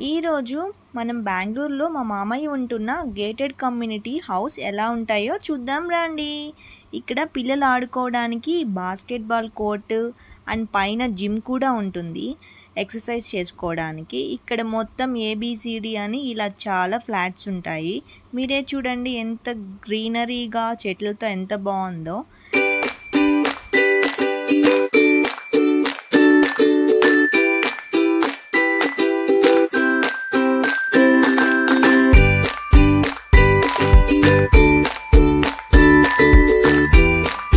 ఈరోజు మనం బెంగళూరులో మా మామయ్య ఉంటున్న గేటెడ్ కమ్యూనిటీ హౌస్ ఎలా ఉంటాయో చూద్దాం రండి. ఇక్కడ పిల్లలు ఆడుకోవడానికి బాస్కెట్బాల్ కోర్ట్ అండ్ పైన జిమ్ కూడా ఉంటుంది ఎక్సర్సైజ్ చేసుకోవడానికి. ఇక్కడ మొత్తం ఏబిసిడి అని ఇలా చాలా ఫ్లాట్స్ ఉంటాయి. మీరే చూడండి ఎంత గ్రీనరీగా చెట్లతో ఎంత బాగుందో.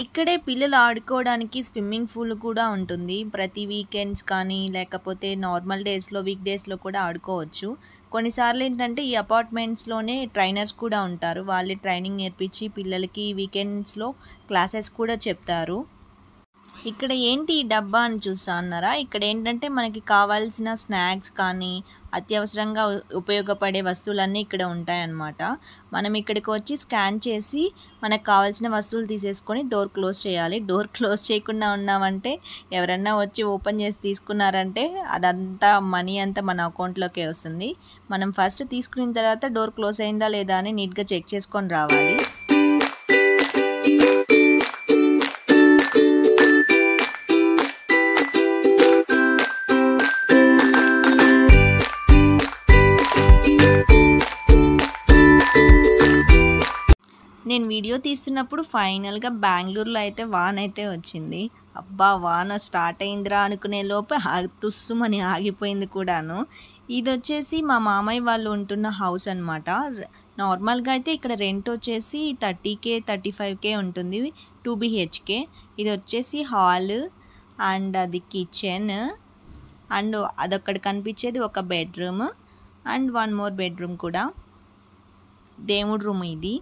ఇక్కడే పిల్లలు ఆడుకోవడానికి స్విమ్మింగ్ పూల్ కూడా ఉంటుంది. ప్రతి వీకెండ్స్ కానీ లేకపోతే నార్మల్ డేస్లో వీక్ డేస్లో కూడా ఆడుకోవచ్చు. కొన్నిసార్లు ఏంటంటే ఈ అపార్ట్మెంట్స్లోనే ట్రైనర్స్ కూడా ఉంటారు. వాళ్ళే ట్రైనింగ్ నేర్పించి పిల్లలకి వీకెండ్స్లో క్లాసెస్ కూడా చెప్తారు. ఇక్కడ ఏంటి ఈ డబ్బా అని చూస్తా అన్నారా? ఇక్కడ ఏంటంటే మనకి కావాల్సిన స్నాక్స్ కానీ అత్యవసరంగా ఉపయోగపడే వస్తువులన్నీ ఇక్కడ ఉంటాయన్నమాట. మనం ఇక్కడికి వచ్చి స్కాన్ చేసి మనకు కావాల్సిన వస్తువులు తీసేసుకొని డోర్ క్లోజ్ చేయాలి. డోర్ క్లోజ్ చేయకుండా ఉన్నామంటే ఎవరన్నా వచ్చి ఓపెన్ చేసి తీసుకున్నారంటే అదంతా మనీ అంతా మన అకౌంట్లోకే వస్తుంది. మనం ఫస్ట్ తీసుకున్న తర్వాత డోర్ క్లోజ్ అయిందా లేదా అని నీట్గా చెక్ చేసుకొని రావాలి. నేను వీడియో తీస్తున్నప్పుడు ఫైనల్గా బెంగళూరులో అయితే వాన అయితే వచ్చింది. అబ్బా వాన స్టార్ట్ అయిందిరా అనుకునే లోపే తుస్సుమని ఆగిపోయింది కూడాను. ఇది వచ్చేసి మా మామయ్య వాళ్ళు ఉంటున్న హౌస్ అనమాట. నార్మల్గా అయితే ఇక్కడ రెంట్ వచ్చేసి 30K 35K ఉంటుంది 2 BHK. ఇది వచ్చేసి హాల్ అండ్ అది కిచెన్ అండ్ అదొక్కడ కనిపించేది ఒక బెడ్రూమ్ అండ్ 1 more బెడ్రూమ్ కూడా, దేవుడి రూమ్ ఇది.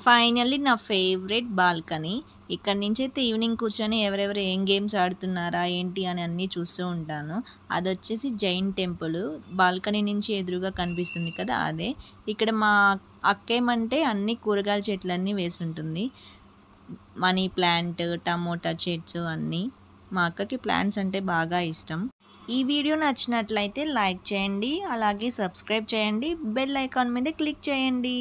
ఫైనల్లీ నా ఫేవరెట్ బాల్కనీ. ఇక్కడ నుంచి అయితే ఈవినింగ్ కూర్చొని ఎవరెవరు ఏం గేమ్స్ ఆడుతున్నారా ఏంటి అని అన్నీ చూస్తూ ఉంటాను. అది వచ్చేసి జైన్ టెంపుల్ బాల్కనీ నుంచి ఎదురుగా కనిపిస్తుంది కదా అదే. ఇక్కడ మా అక్కేమంటే అన్ని కూరగాయల చెట్లన్నీ వేసి ఉంటుంది. మనీ ప్లాంట్, టమోటా చెట్స్ అన్నీ. మా అక్కకి ప్లాంట్స్ అంటే బాగా ఇష్టం. ఈ వీడియో నచ్చినట్లయితే లైక్ చేయండి, అలాగే సబ్స్క్రైబ్ చేయండి, బెల్ ఐకాన్ మీద క్లిక్ చేయండి.